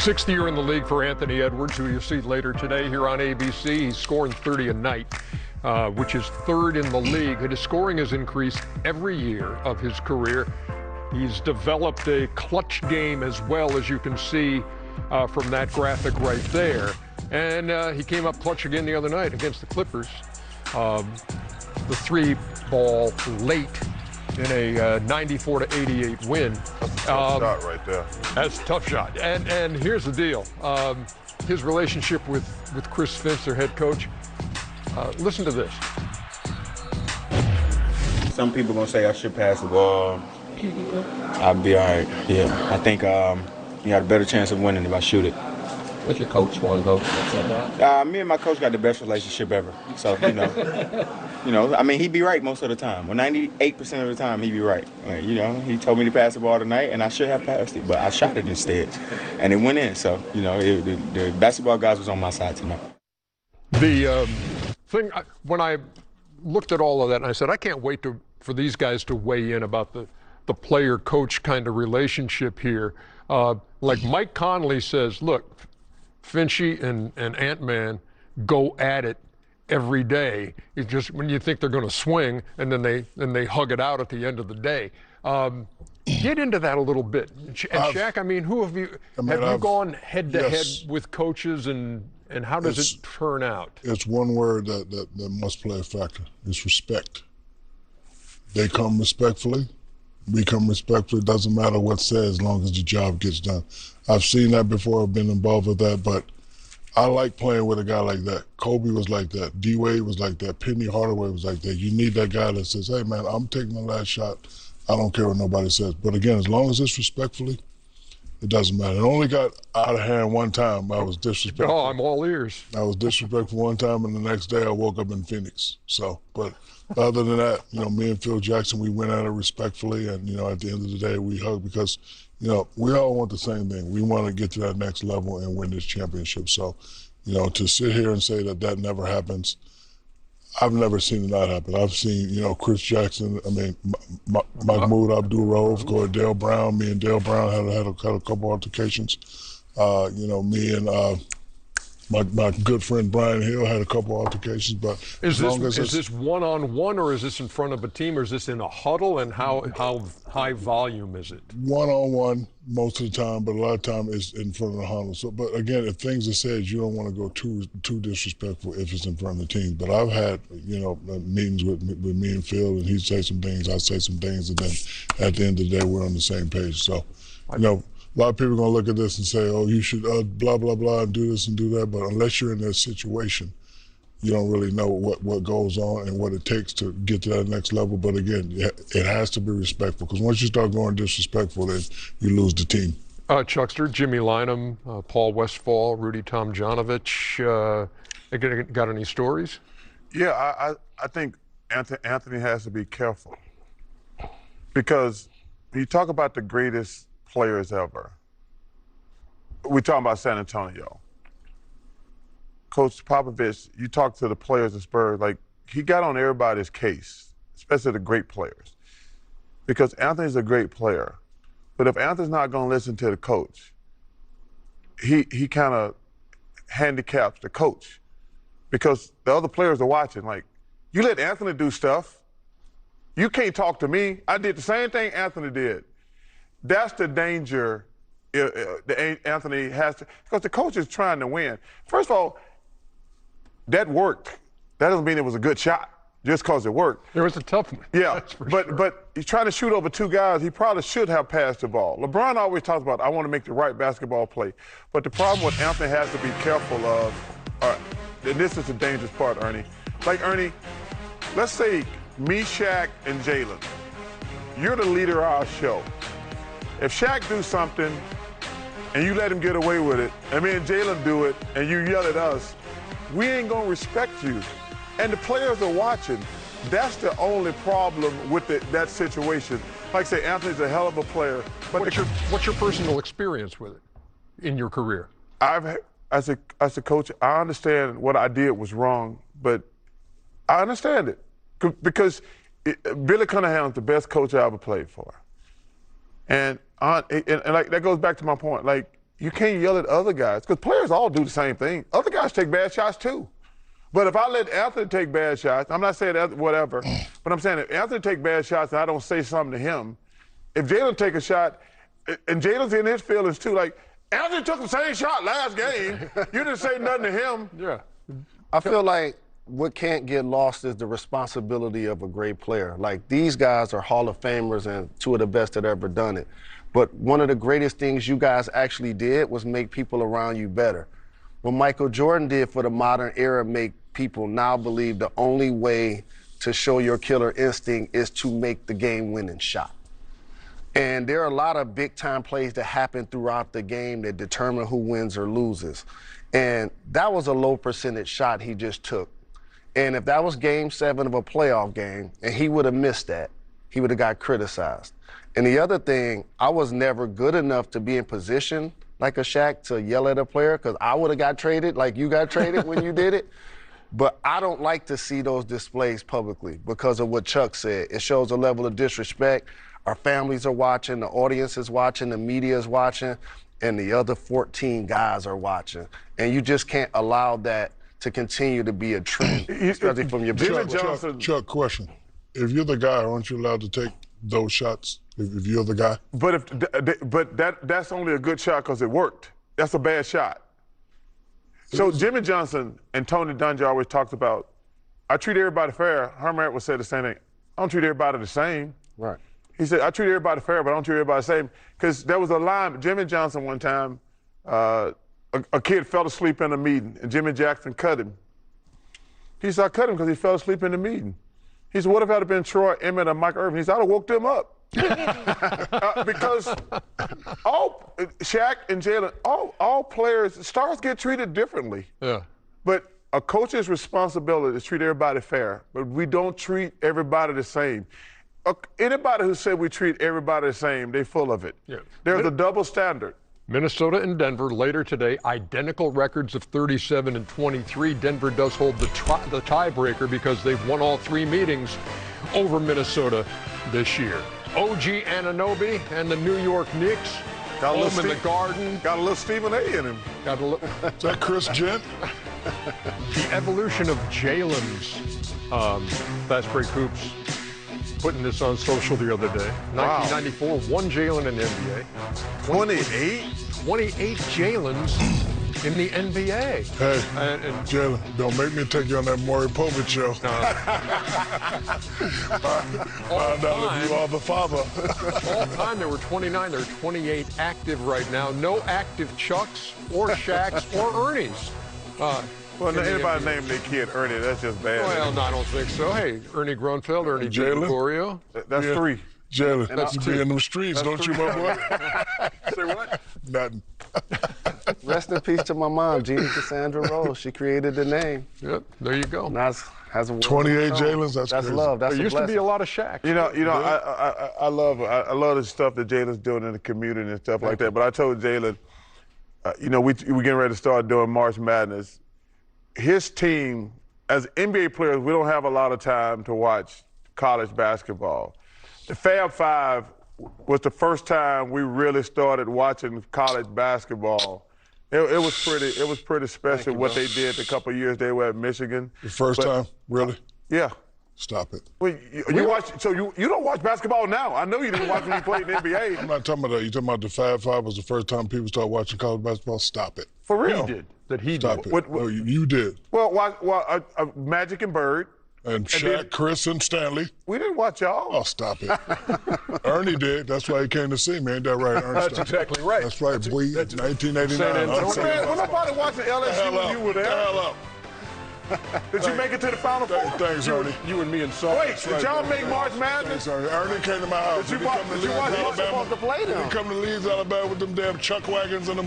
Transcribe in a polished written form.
Sixth year in the league for Anthony Edwards, who you'll see later today here on ABC. He's scoring 30 a night, which is third in the league. And his scoring has increased every year of his career. He's developed a clutch game as well, as you can see from that graphic right there. And he came up clutch again the other night against the Clippers. The three ball late in a 94-88 win. That's a tough shot right there. That's a tough shot. And here's the deal. His relationship with Chris Finch, their head coach. Listen to this. Some people gonna say I should pass the ball. I'll be all right. Yeah, I think you got a better chance of winning if I shoot it. What's your coach want to go? Me and my coach got the best relationship ever. So I mean, he'd be right most of the time. Well, 98% of the time, he'd be right. Like, he told me to pass the ball tonight, and I should have passed it, but I shot it instead, and it went in. So the basketball guys was on my side tonight. The thing when I looked at all of that, and I said, I can't wait for these guys to weigh in about the player-coach kind of relationship here. Like Mike Conley says, look, Finchy and Ant-Man go at it every day. It's just when you think they're going to swing, and then they hug it out at the end of the day. Get into that a little bit. And Shaq, I mean, have you gone head to head with coaches, and how does it turn out? It's one word that must play a factor. It's respect. They come respectfully. We come respectfully. It doesn't matter what's said as long as the job gets done. I've seen that before. I've been involved with that, but I like playing with a guy like that. Kobe was like that. D-Wade was like that. Penny Hardaway was like that. You need that guy that says, hey, man, I'm taking the last shot. I don't care what nobody says. But again, as long as it's respectfully, it doesn't matter. It only got out of hand one time. I was disrespectful. Oh, I'm all ears. I was disrespectful one time, and the next day I woke up in Phoenix. But other than that, me and Phil Jackson, we went at it respectfully, and, at the end of the day, we hugged because, we all want the same thing. We want to get to that next level and win this championship. So, to sit here and say that never happens, I've never seen it not happen. I've seen, Chris Jackson, Mahmoud Abdul-Rauf, go at Dale Brown. Me and Dale Brown had a couple altercations. Me and my good friend Brian Hill had a couple altercations. But is this one-on-one, or is this in front of a team, or is this in a huddle, and how high volume is it? One-on-one most of the time, but a lot of time it's in front of the huddle. So, but again, if things are said, you don't want to go too disrespectful if it's in front of the team. But I've had meetings with me and Phil, and he'd say some things, I'd say some things, and then at the end of the day, we're on the same page. So, a lot of people are going to look at this and say, oh, you should blah, blah, blah, and do this and do that. But unless you're in that situation, you don't really know what goes on and what it takes to get to that next level. But again, it has to be respectful, because once you start going disrespectful, then you lose the team. Chuckster, Jimmy Lynam, Paul Westphal, Rudy Tomjanovich, got any stories? Yeah, I think Anthony has to be careful, because when you talk about the greatest players ever, we're talking about San Antonio. Coach Popovich, you talk to the players of Spurs, like, he got on everybody's case, especially the great players, because Anthony's a great player. But if Anthony's not going to listen to the coach, he kind of handicaps the coach, because the other players are watching. Like, you let Anthony do stuff, you can't talk to me. I did the same thing Anthony did. That's the danger Anthony has to, because the coach is trying to win. First of all, that worked. That doesn't mean it was a good shot just because it worked. It was a tough one. Yeah, but he's trying to shoot over two guys. He probably should have passed the ball. LeBron always talks about, I want to make the right basketball play. But the problem with Anthony has to be careful of, and this is the dangerous part, Ernie. Like, Ernie, let's say me, Shaq, and Jalen. You're the leader of our show. If Shaq do something and you let him get away with it, and me and Jalen do it, and you yell at us, we ain't gonna respect you. And the players are watching. That's the only problem with that situation. Like I say, Anthony's a hell of a player. But what's your personal experience with it in your career? As a coach, I understand what I did was wrong, but I understand it. Because Billy Cunningham's the best coach I ever played for. And like, that goes back to my point. Like, you can't yell at other guys because players all do the same thing. Other guys take bad shots too. But if I let Anthony take bad shots, I'm not saying that whatever, but I'm saying if Anthony take bad shots and I don't say something to him, if Jalen take a shot, and Jalen's in his feelings too, like Anthony took the same shot last game, you didn't say nothing to him. Yeah. I feel like what can't get lost is the responsibility of a great player. Like, these guys are Hall of Famers and two of the best that ever done it. But one of the greatest things you guys actually did was make people around you better. What Michael Jordan did for the modern era make people now believe the only way to show your killer instinct is to make the game-winning shot. And there are a lot of big-time plays that happen throughout the game that determine who wins or loses. And that was a low percentage shot he just took. And if that was game 7 of a playoff game and he would have missed that, he would have got criticized. And the other thing, I was never good enough to be in position like a Shaq to yell at a player because I would have got traded like you got traded when you did it. But I don't like to see those displays publicly because of what Chuck said. It shows a level of disrespect. Our families are watching, the audience is watching, the media is watching, and the other 14 guys are watching. And you just can't allow that to continue to be a trend, especially from your Chuck, question. If you're the guy, aren't you allowed to take those shots if you're the guy? But that's only a good shot because it worked. That's a bad shot. So Jimmy Johnson and Tony Dungy always talked about, I treat everybody fair. Herm Edwards said the same thing. I don't treat everybody the same. Right. He said, I treat everybody fair, but I don't treat everybody the same. Because there was a line, Jimmy Johnson one time, a kid fell asleep in a meeting, and Jimmy Jackson cut him. He said, I cut him because he fell asleep in the meeting. He said, what if it had been Troy, Emmett, or Mike Irvin? He said, I'd have woke them up. Because Shaq and Jalen, all players, stars get treated differently. Yeah. But a coach's responsibility is to treat everybody fair, but we don't treat everybody the same. Anybody who said we treat everybody the same, they're full of it. Yeah. There's a double standard. Minnesota and Denver later today, identical records of 37 and 23. Denver does hold the tiebreaker because they've won all 3 meetings over Minnesota this year. OG Anunoby and the New York Knicks, home in the Garden. Got a little Stephen A in him. Got a little. Is that Chris Gent? The evolution of Jalen's Fast Break Hoops, putting this on social the other day. 1994, 1 Jalen in the NBA. 28? 28 Jalen's in the NBA. Hey, and Jalen, don't make me take you on that Maury Povich show. Find out if you are the father. All time there were 29. There are 28 active right now. No active Chucks or Shaqs or Ernies. Well, anybody name their kid Ernie, that's just bad. Well, no, I don't think so. Hey, Ernie Grunfeld, Ernie Gregorio. That's 3. Jalen, you be in them streets, don't you, my boy? Say what? Nothing. Rest in peace to my mom, Jeannie Cassandra Rose. She created the name. Yep, there you go. Now has a 28 Jalen's, that's crazy. Love. That's there used to be a lot of Shaqs. I love the stuff that Jalen's doing in the community and stuff like that. But I told Jalen, we getting ready to start doing March Madness. His team, as NBA players, we don't have a lot of time to watch college basketball. The Fab Five was the first time we really started watching college basketball. It was pretty special what they did the couple of years they were at Michigan. The first time, really? Yeah. Stop it. Well, you don't watch basketball now. I know you didn't watch when you played in the NBA. I'm not talking about that. You talking about the Fab Five was the first time people started watching college basketball? Stop it. For real? He did. That he Stop did. it. No, you did. Well, Magic and Bird. And Shaq, Chris, and Stanley. We didn't watch y'all. Oh, stop it. Ernie did. That's why he came to see me. Ain't that right, Ernie? That's exactly right. That's right, boy. 1989. Man, nobody watching LSU when you were there. The hell up. Did you make it to the Final Four? Thanks, Ernie. You and me and Saul. Wait, did y'all make March Madness? Thanks, Ernie. Ernie came to my house. Did you watch Alabama? Supposed to play them. He come to Leeds, Alabama with them damn chuck wagons and them